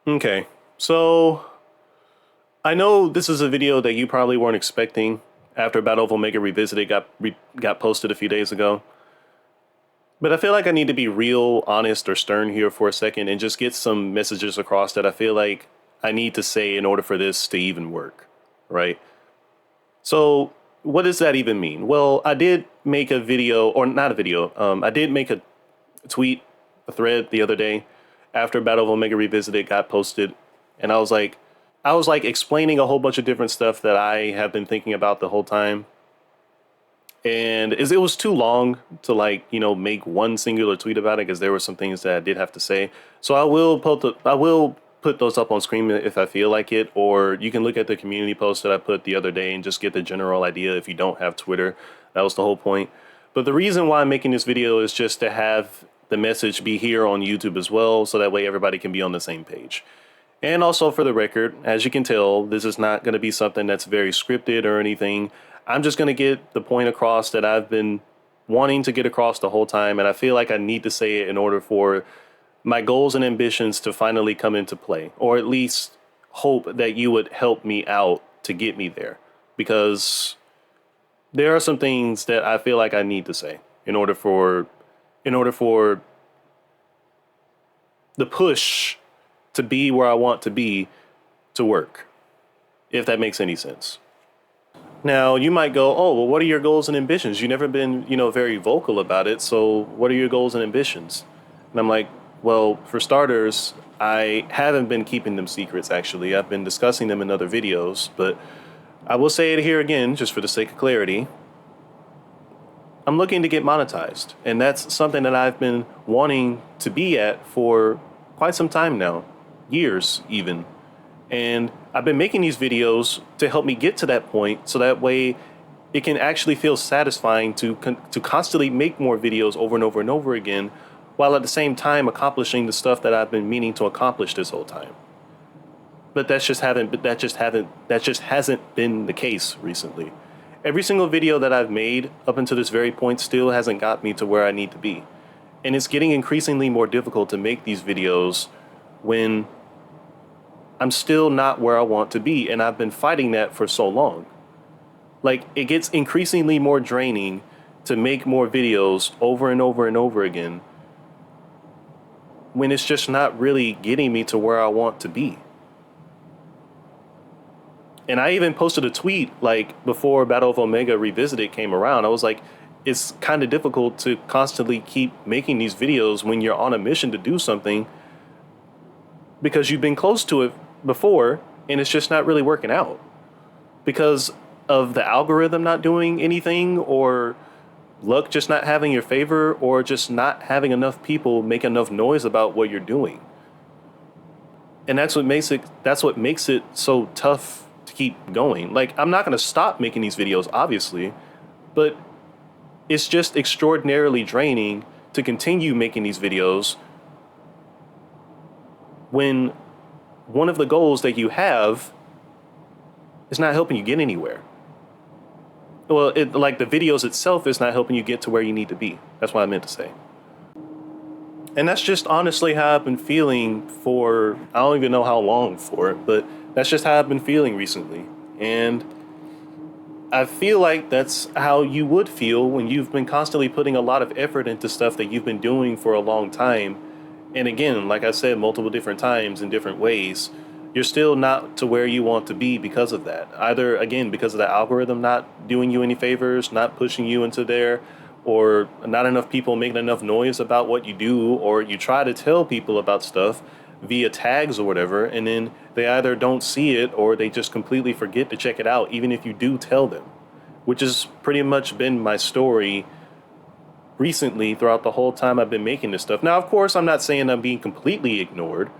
Okay, so I know this is a video that you probably weren't expecting after Battle of Omega Revisited got posted a few days ago. But I feel like I need to be real, honest, or stern here for a second and just get some messages across that I feel like I need to say in order for this to even work, right? So, what does that even mean? Well, I did make a video, or not a video, I did make a tweet, a thread the other day after Battle of Omega Revisited got posted, and I was like explaining a whole bunch of different stuff that I have been thinking about the whole time. And it was too long to make one singular tweet about it because there were some things that I did have to say. So I will put those up on screen if I feel like it, or you can look at the community post that I put the other day and just get the general idea if you don't have Twitter. That was the whole point. But the reason why I'm making this video is just to have the message be here on YouTube as well, so that way everybody can be on the same page. And also for the record, as you can tell, this is not going to be something that's very scripted or anything. I'm just going to get the point across that I've been wanting to get across the whole time. And I feel like I need to say it in order for my goals and ambitions to finally come into play, or at least hope that you would help me out to get me there. Because there are some things that I feel like I need to say in order for the push to be where I want to be to work, if that makes any sense. Now, you might go, oh, well, what are your goals and ambitions? You've never been, very vocal about it. So what are your goals and ambitions? And I'm like, well, for starters, I haven't been keeping them secrets, actually. I've been discussing them in other videos, but I will say it here again, just for the sake of clarity. I'm looking to get monetized, and that's something that I've been wanting to be at for quite some time now, years even. And I've been making these videos to help me get to that point, so that way it can actually feel satisfying to constantly make more videos over and over and over again, while at the same time accomplishing the stuff that I've been meaning to accomplish this whole time. But that just hasn't been the case recently. Every single video that I've made up until this very point still hasn't got me to where I need to be. And it's getting increasingly more difficult to make these videos when I'm still not where I want to be, and I've been fighting that for so long. Like, it gets increasingly more draining to make more videos over and over and over again when it's just not really getting me to where I want to be. And I even posted a tweet like before Battle of Omega Revisited came around. I was like, it's kind of difficult to constantly keep making these videos when you're on a mission to do something, because you've been close to it before and it's just not really working out because of the algorithm not doing anything, or luck just not having your favor, or just not having enough people make enough noise about what you're doing. And that's what makes it so tough to keep going. Like, I'm not going to stop making these videos, obviously, but it's just extraordinarily draining to continue making these videos when one of the goals that you have is not helping you get anywhere. Well, like the videos itself is not helping you get to where you need to be. That's what I meant to say. And that's just honestly how I've been feeling for, I don't even know how long for it, but that's just how I've been feeling recently. And I feel like that's how you would feel when you've been constantly putting a lot of effort into stuff that you've been doing for a long time. And again, like I said, multiple different times in different ways, you're still not to where you want to be because of that. Either, again, because of the algorithm not doing you any favors, not pushing you into there, or not enough people making enough noise about what you do, or you try to tell people about stuff via tags or whatever, and then they either don't see it or they just completely forget to check it out, even if you do tell them, which has pretty much been my story recently throughout the whole time I've been making this stuff. Now, of course, I'm not saying I'm being completely ignored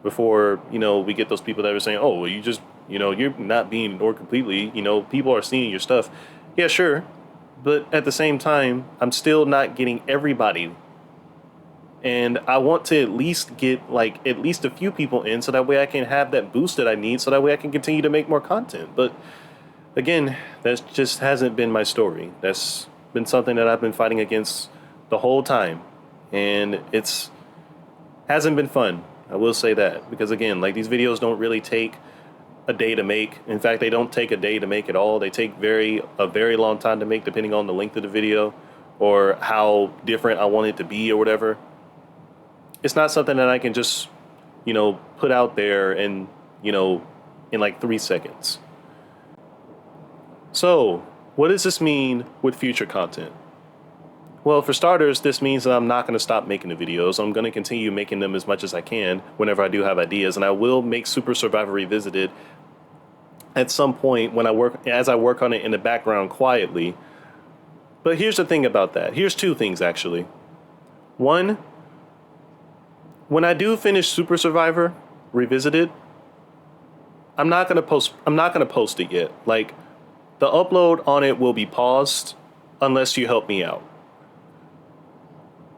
before, we get those people that are saying, oh, well, you're not being ignored completely. People are seeing your stuff. Yeah, sure. But at the same time, I'm still not getting everybody. And I want to at least get at least a few people in, so that way I can have that boost that I need, so that way I can continue to make more content. But again, that just hasn't been my story. That's been something that I've been fighting against the whole time. And it's hasn't been fun. I will say that, because again, like, these videos don't really take a day to make. In fact, they don't take a day to make at all. They take a very long time to make, depending on the length of the video or how different I want it to be or whatever. It's not something that I can just, put out there and, in like 3 seconds. So, what does this mean with future content? Well, for starters, this means that I'm not going to stop making the videos. I'm going to continue making them as much as I can whenever I do have ideas, and I will make Super Survivor Revisited at some point as I work on it in the background quietly. But here's the thing about that. Here's two things, actually. One, when I do finish Super Survivor Revisited, I'm not gonna post it yet. Like, the upload on it will be paused unless you help me out.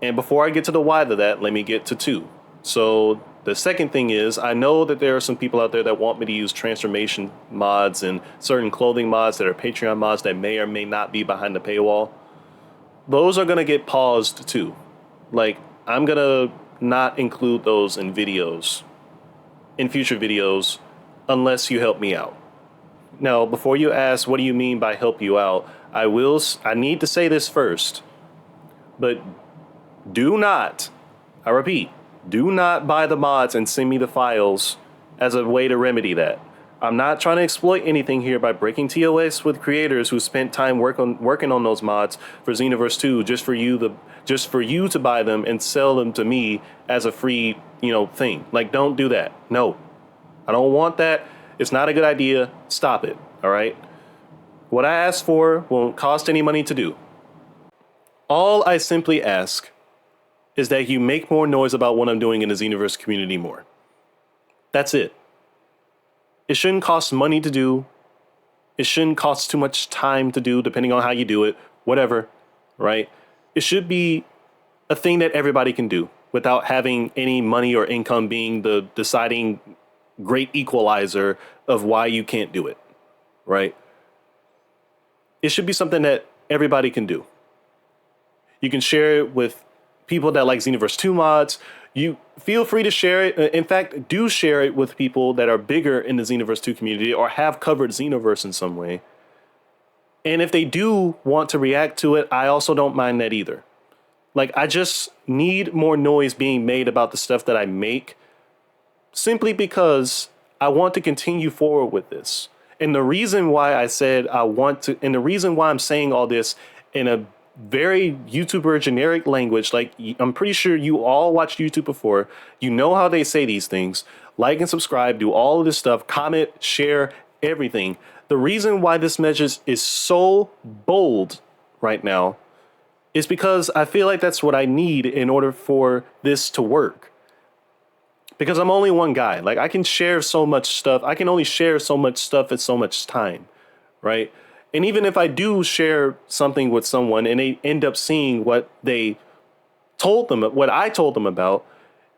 And before I get to the why of that, let me get to two. So the second thing is, I know that there are some people out there that want me to use transformation mods and certain clothing mods that are Patreon mods that may or may not be behind the paywall. Those are gonna get paused too. Like, I'm gonna not include those in future videos, unless you help me out. Now, before you ask, what do you mean by help you out? I need to say this first, but do not, I repeat, do not buy the mods and send me the files as a way to remedy that. I'm not trying to exploit anything here by breaking TOS with creators who spent time working on those mods for Xenoverse 2 just for you to buy them and sell them to me as a free, thing. Like, don't do that. No, I don't want that. It's not a good idea. Stop it. All right. What I ask for won't cost any money to do. All I simply ask is that you make more noise about what I'm doing in the Xenoverse community more. That's it. It shouldn't cost money to do. It shouldn't cost too much time to do, depending on how you do it. Whatever, right? It should be a thing that everybody can do without having any money or income being the deciding great equalizer of why you can't do it, right? It should be something that everybody can do. You can share it with people that like Xenoverse 2 mods. You feel free to share it. In fact, do share it with people that are bigger in the Xenoverse 2 community or have covered Xenoverse in some way. And if they do want to react to it, I also don't mind that either. Like, I just need more noise being made about the stuff that I make, simply because I want to continue forward with this. And the reason why and the reason why I'm saying all this in a very YouTuber generic language, like, I'm pretty sure you all watched YouTube before. You know how they say these things. Like and subscribe, do all of this stuff, comment, share, everything. The reason why this message is so bold right now is because I feel like that's what I need in order for this to work. Because I'm only one guy. Like, I can share so much stuff. I can only share so much stuff at so much time, right? And even if I do share something with someone and they end up seeing what I told them about,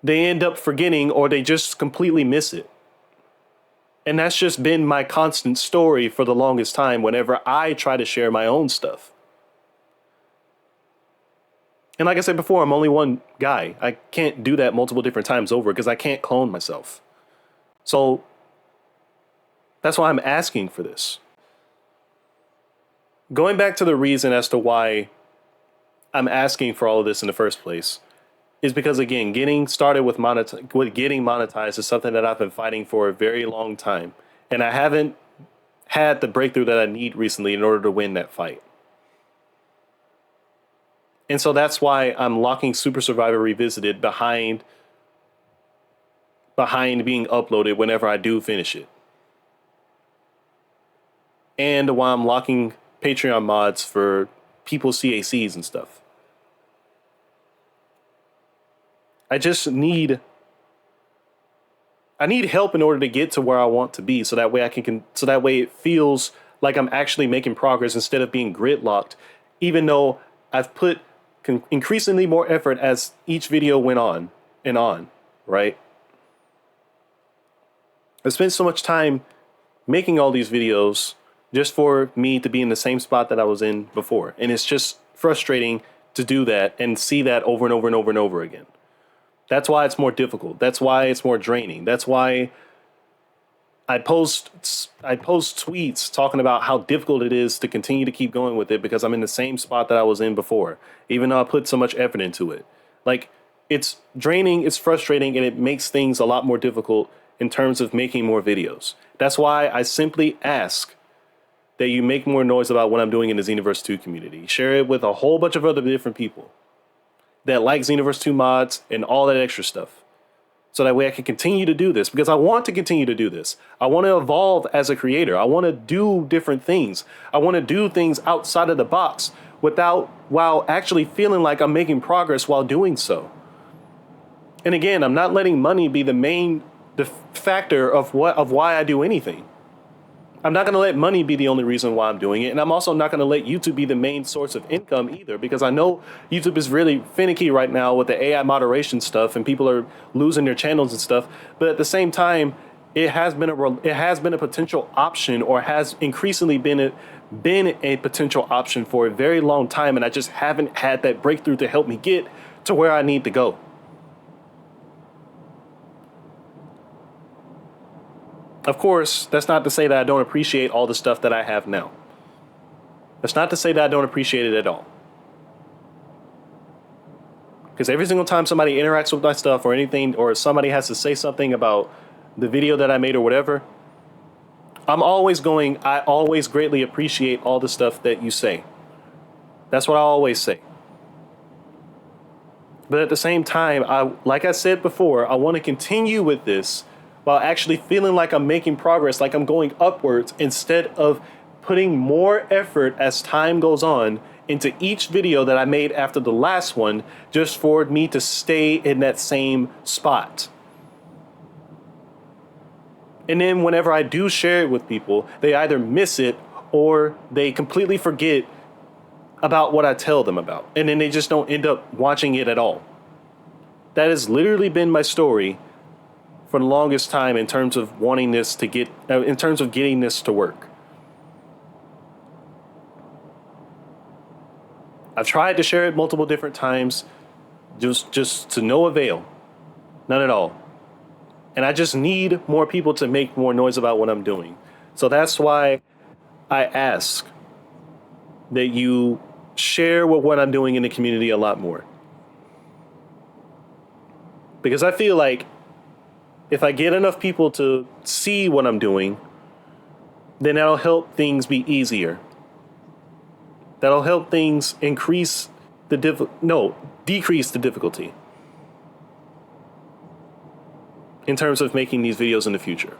they end up forgetting, or they just completely miss it. And that's just been my constant story for the longest time whenever I try to share my own stuff. And like I said before, I'm only one guy. I can't do that multiple different times over because I can't clone myself. So that's why I'm asking for this. Going back to the reason as to why I'm asking for all of this in the first place is because, again, getting started with getting monetized is something that I've been fighting for a very long time. And I haven't had the breakthrough that I need recently in order to win that fight. And so that's why I'm locking Super Survivor Revisited behind being uploaded whenever I do finish it. And why I'm locking Patreon mods for people's CACs and stuff. I need help in order to get to where I want to be, so that way it feels like I'm actually making progress instead of being gridlocked, even though I've put increasingly more effort as each video went on, right? I spent so much time making all these videos just for me to be in the same spot that I was in before. And it's just frustrating to do that and see that over and over and over and over again. That's why it's more difficult. That's why it's more draining. That's why I post tweets talking about how difficult it is to continue to keep going with it because I'm in the same spot that I was in before, even though I put so much effort into it. Like, it's draining, it's frustrating, and it makes things a lot more difficult in terms of making more videos. That's why I simply ask that you make more noise about what I'm doing in the Xenoverse 2 community. Share it with a whole bunch of other different people that like Xenoverse 2 mods and all that extra stuff. So that way I can continue to do this, because I want to continue to do this. I want to evolve as a creator. I want to do different things. I want to do things outside of the box while actually feeling like I'm making progress while doing so. And again, I'm not letting money be the factor of why I do anything. I'm not going to let money be the only reason why I'm doing it. And I'm also not going to let YouTube be the main source of income either, because I know YouTube is really finicky right now with the AI moderation stuff and people are losing their channels and stuff. But at the same time, it has been a potential option, or has increasingly been a potential option for a very long time. And I just haven't had that breakthrough to help me get to where I need to go. Of course, that's not to say that I don't appreciate all the stuff that I have now. That's not to say that I don't appreciate it at all. Because every single time somebody interacts with my stuff or anything, or somebody has to say something about the video that I made or whatever, I always greatly appreciate all the stuff that you say. That's what I always say. But at the same time, like I said before, I want to continue with this while actually feeling like I'm making progress, like I'm going upwards, instead of putting more effort as time goes on into each video that I made after the last one, just for me to stay in that same spot. And then whenever I do share it with people, they either miss it or they completely forget about what I tell them about. And then they just don't end up watching it at all. That has literally been my story for the longest time in terms of getting this to work. I've tried to share it multiple different times, just to no avail. None at all. And I just need more people to make more noise about what I'm doing. So that's why I ask that you share what I'm doing in the community a lot more. Because I feel like if I get enough people to see what I'm doing, then that'll help things be easier. That'll help things decrease the difficulty in terms of making these videos in the future.